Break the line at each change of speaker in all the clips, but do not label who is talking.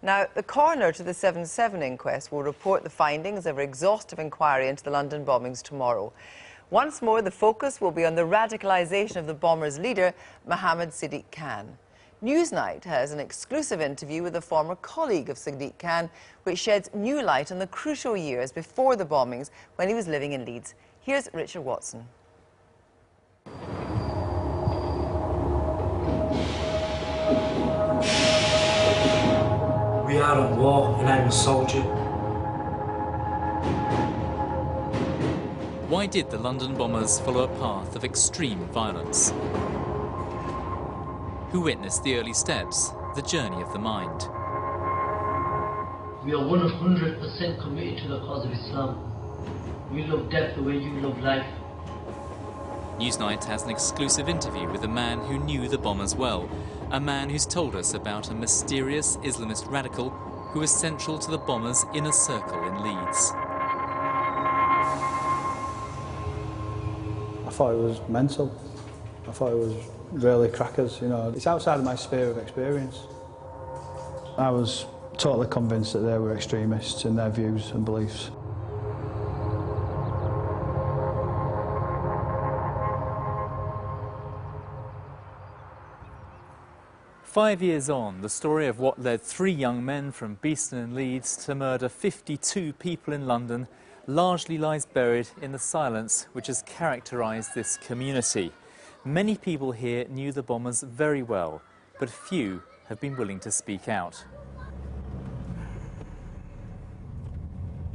Now, the coroner to the 7/7 inquest will report the findings of an exhaustive inquiry into the London bombings tomorrow. Once more, the focus will be on the radicalisation of the bombers' leader, Mohammed Sadiq Khan. Newsnight has an exclusive interview with a former colleague of Sadiq Khan, which sheds new light on the crucial years before the bombings when he was living in Leeds. Here's Richard Watson.
We are at war and I'm a soldier.
Why did the London bombers follow a path of extreme violence? Who witnessed the early steps, the journey of the mind?
We are 100% committed to the cause of Islam. We love death the way you love life.
Newsnight has an exclusive interview with a man who knew the bombers well, a man who's told us about a mysterious Islamist radical who was central to the bombers' inner circle in Leeds.
I thought it was mental. I thought it was really crackers, you know. It's outside of my sphere of experience. I was totally convinced that they were extremists in their views and beliefs.
"5 years on, the story of what led 3 young men from Beeston and Leeds to murder 52 people in London largely lies buried in the silence which has characterised this community. Many people here knew the bombers very well, but few have been willing to speak out.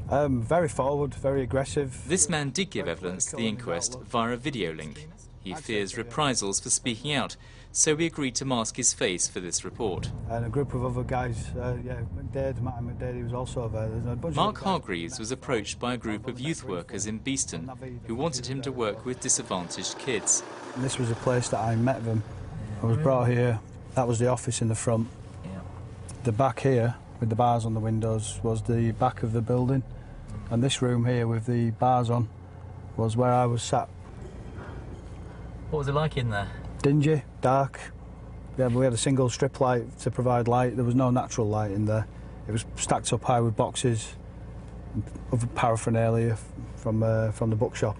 Very forward, very aggressive.
This man did give evidence to the inquest via a video link. He fears reprisals for speaking out, so we agreed to mask his face for this report.
And a group of other guys, Martin McDaid, he was also there.
Mark Hargreaves was approached by a group of youth workers in Beeston who wanted him to work with disadvantaged kids.
And this was a place that I met them. I was brought here. That was the office in the front. The back here, with the bars on the windows, was the back of the building. And this room here with the bars on was where I was sat.
What was it like in there?
Dingy, dark. Yeah, we had a single strip light to provide light. There was no natural light in there. It was stacked up high with boxes of paraphernalia from the bookshop.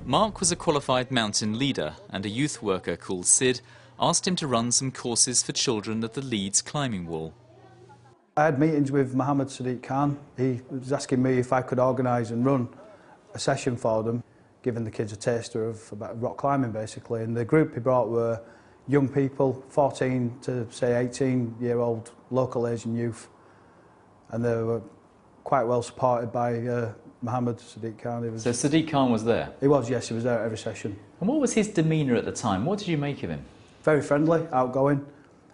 Mark was a qualified mountain leader, and a youth worker called Sid asked him to run some courses for children at the Leeds climbing wall.
I had meetings with Mohammed Sadiq Khan. He was asking me if I could organise and run a session for them, giving the kids a taster of about rock climbing, basically. And the group he brought were young people, 14 to, say, 18-year-old local Asian youth. And they were quite well supported by Mohammed Sadiq Khan.
So Sadiq Khan was there?
He was, yes, he was there at every session.
And what was his demeanour at the time? What did you make of him?
Very friendly, outgoing,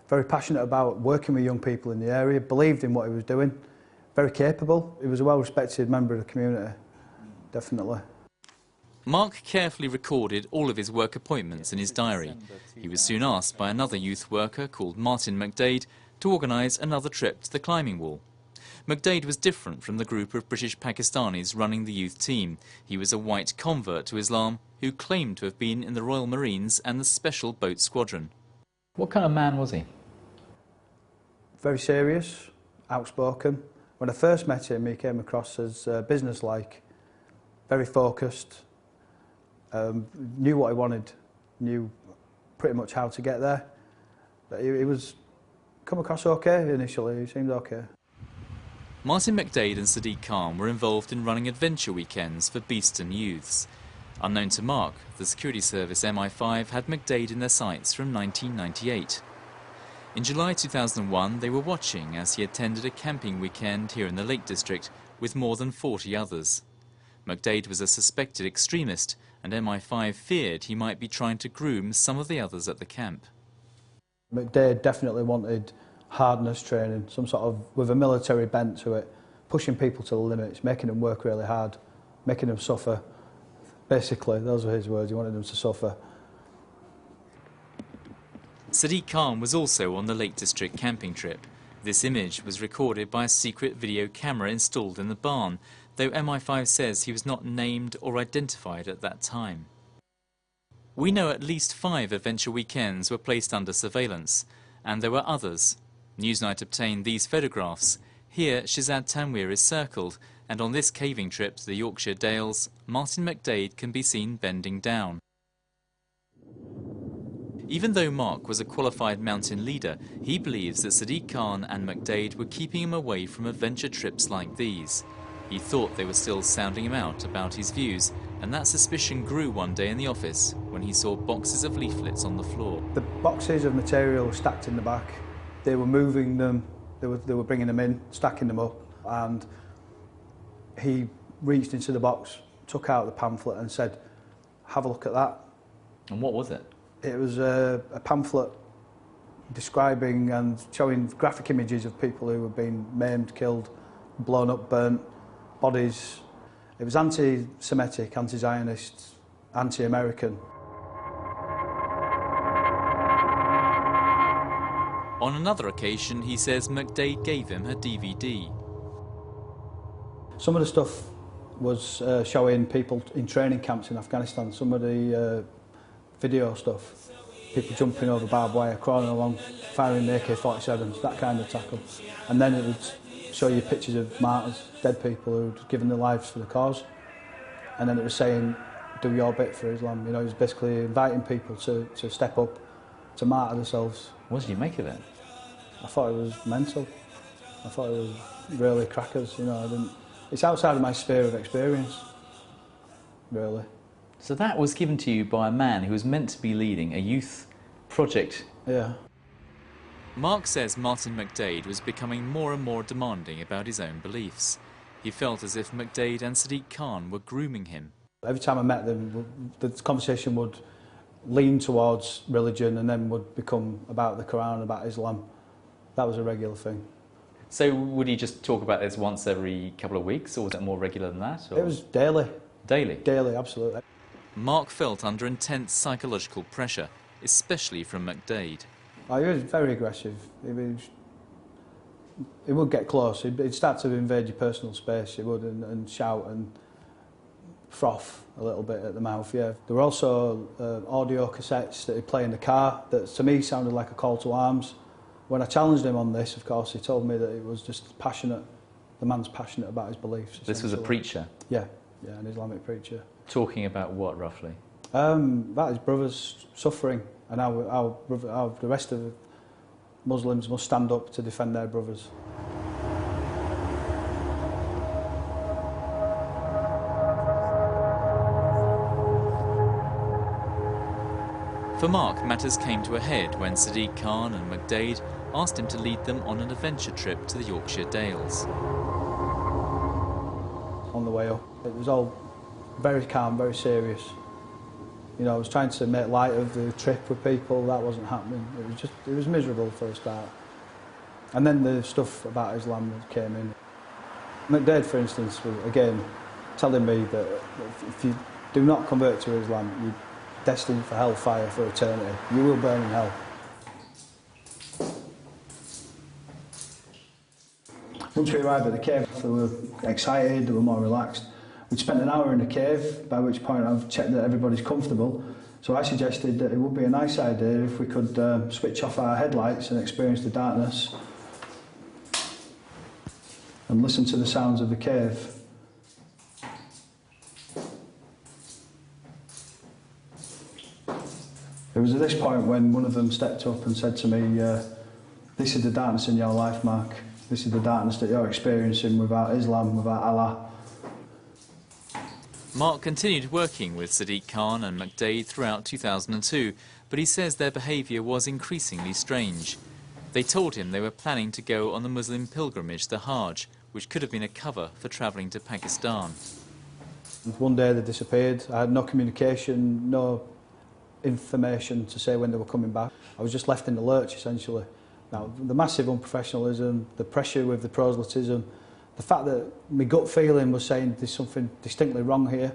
very passionate about working with young people in the area, believed in what he was doing, very capable. He was a well-respected member of the community, definitely.
Mark carefully recorded all of his work appointments in his diary. He was soon asked by another youth worker called Martin McDaid to organise another trip to the climbing wall. McDaid was different from the group of British Pakistanis running the youth team. He was a white convert to Islam who claimed to have been in the Royal Marines and the Special Boat Squadron. What kind of man was he?
Very serious, outspoken. When I first met him, he came across as businesslike, very focused, knew what he wanted, knew pretty much how to get there. But he was come across okay initially, he seemed okay.
Martin McDaid and Sadiq Khan were involved in running adventure weekends for Beeston youths. Unknown to Mark, the security service MI5 had McDaid in their sights from 1998. In July 2001, they were watching as he attended a camping weekend here in the Lake District with more than 40 others. McDaid was a suspected extremist, and MI5 feared he might be trying to groom some of the others at the camp.
McDaid definitely wanted hardness training, some sort of, with a military bent to it, pushing people to the limits, making them work really hard, making them suffer. Basically, those were his words, he wanted them to suffer.
Sadiq Khan was also on the Lake District camping trip. This image was recorded by a secret video camera installed in the barn, though MI5 says he was not named or identified at that time. We know at least 5 adventure weekends were placed under surveillance, and there were others. Newsnight obtained these photographs. Here, Shizad Tanweer is circled, and on this caving trip to the Yorkshire Dales, Martin McDaid can be seen bending down. Even though Mark was a qualified mountain leader, he believes that Sadiq Khan and McDaid were keeping him away from adventure trips like these. He thought they were still sounding him out about his views, and that suspicion grew one day in the office when he saw boxes of leaflets on the floor.
The boxes of material stacked in the back, they were moving them, they were bringing them in, stacking them up, and he reached into the box, took out the pamphlet and said, "Have a look at that."
And what was it?
It was a pamphlet describing and showing graphic images of people who had been maimed, killed, blown up, burnt, bodies. It was anti-Semitic, anti-Zionist, anti-American.
On another occasion, he says McDaid gave him a DVD.
Some of the stuff was showing people in training camps in Afghanistan. Some of the video stuff, people jumping over barbed wire, crawling along, firing AK-47s, that kind of tackle. And then it would show you pictures of martyrs, dead people who'd given their lives for the cause. And then it was saying, do your bit for Islam. You know, it was basically inviting people to step up, to martyr themselves.
What did you make of it?
I thought it was mental. I thought it was really crackers, you know. It's outside of my sphere of experience, really.
So that was given to you by a man who was meant to be leading a youth project.
Yeah.
Mark says Martin McDaid was becoming more and more demanding about his own beliefs. He felt as if McDaid and Sadiq Khan were grooming him.
Every time I met them, the conversation would lean towards religion and then would become about the Quran, about Islam. That was a regular thing.
So would he just talk about this once every couple of weeks, or was it more regular than that? Or?
It was daily.
Daily?
Daily, absolutely.
Mark felt under intense psychological pressure, especially from McDaid.
Oh, he was very aggressive. He would get close. He'd start to invade your personal space. He would and shout and froth a little bit at the mouth. Yeah. There were also audio cassettes that he'd play in the car that to me sounded like a call to arms. When I challenged him on this, of course, he told me that it was just passionate. The man's passionate about his beliefs.
This was a preacher?
Yeah, an Islamic preacher.
Talking about what, roughly?
About his brothers suffering and how the rest of the Muslims must stand up to defend their brothers.
For Mark, matters came to a head when Sadiq Khan and McDaid asked him to lead them on an adventure trip to the Yorkshire Dales.
On the way up, it was all very calm, very serious. You know, I was trying to make light of the trip with people. That wasn't happening. It was miserable for a start. And then the stuff about Islam came in. McDaid, for instance, was again telling me that if you do not convert to Islam, you're destined for hellfire for eternity. You will burn in hell. Once we arrived at the cave, they were excited, they were more relaxed. We'd spent an hour in the cave, by which point I've checked that everybody's comfortable. So I suggested that it would be a nice idea if we could switch off our headlights and experience the darkness and listen to the sounds of the cave. It was at this point when one of them stepped up and said to me, "This is the darkness in your life, Mark. This is the darkness that you're experiencing without Islam, without Allah."
Mark continued working with Sadiq Khan and McDaid throughout 2002, but he says their behaviour was increasingly strange. They told him they were planning to go on the Muslim pilgrimage to Hajj, which could have been a cover for travelling to Pakistan.
One day they disappeared. I had no communication, no information to say when they were coming back. I was just left in the lurch, essentially. Now, the massive unprofessionalism, the pressure with the proselytism, the fact that my gut feeling was saying there's something distinctly wrong here,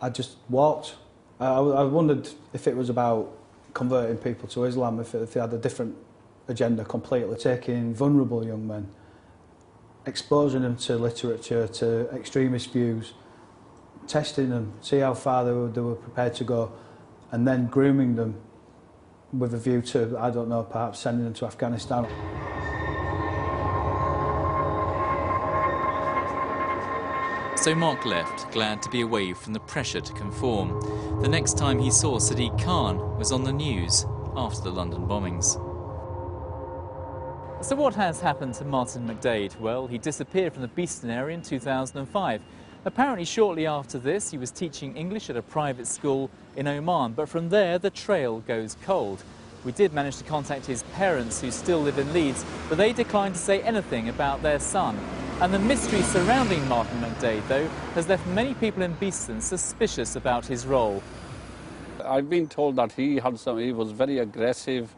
I just walked. I wondered if it was about converting people to Islam, if they had a different agenda completely, taking vulnerable young men, exposing them to literature, to extremist views, testing them, see how far they were prepared to go, and then grooming them with a view to, I don't know, perhaps sending them to Afghanistan.
So Mark left, glad to be away from the pressure to conform. The next time he saw Sadiq Khan was on the news after the London bombings. So what has happened to Martin McDaid? Well, he disappeared from the Beeston area in 2005. Apparently shortly after this he was teaching English at a private school in Oman, but from there the trail goes cold. We did manage to contact his parents, who still live in Leeds, but they declined to say anything about their son. And the mystery surrounding Martin McDaid, though, has left many people in Beeston suspicious about his role.
I've been told that he was very aggressive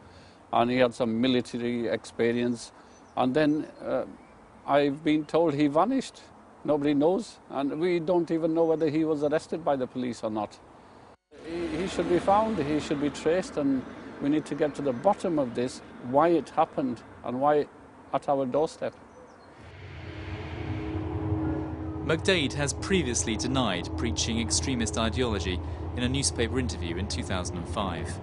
and he had some military experience. And then I've been told he vanished. Nobody knows, and we don't even know whether he was arrested by the police or not. He should be found, he should be traced, and we need to get to the bottom of this, why it happened and why at our doorstep.
McDaid has previously denied preaching extremist ideology in a newspaper interview in 2005.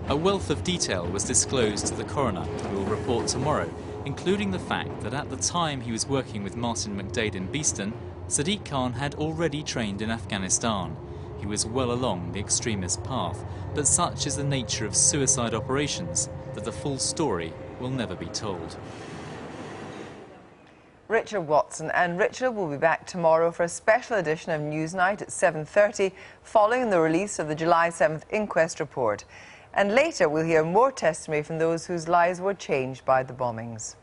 A wealth of detail was disclosed to the coroner, who will report tomorrow, including the fact that at the time he was working with Martin McDaid in Beeston, Sadiq Khan had already trained in Afghanistan. He was well along the extremist path, but such is the nature of suicide operations that the full story will never be told.
Richard Watson, and Richard will be back tomorrow for a special edition of Newsnight at 7:30 following the release of the July 7th inquest report. And later we'll hear more testimony from those whose lives were changed by the bombings.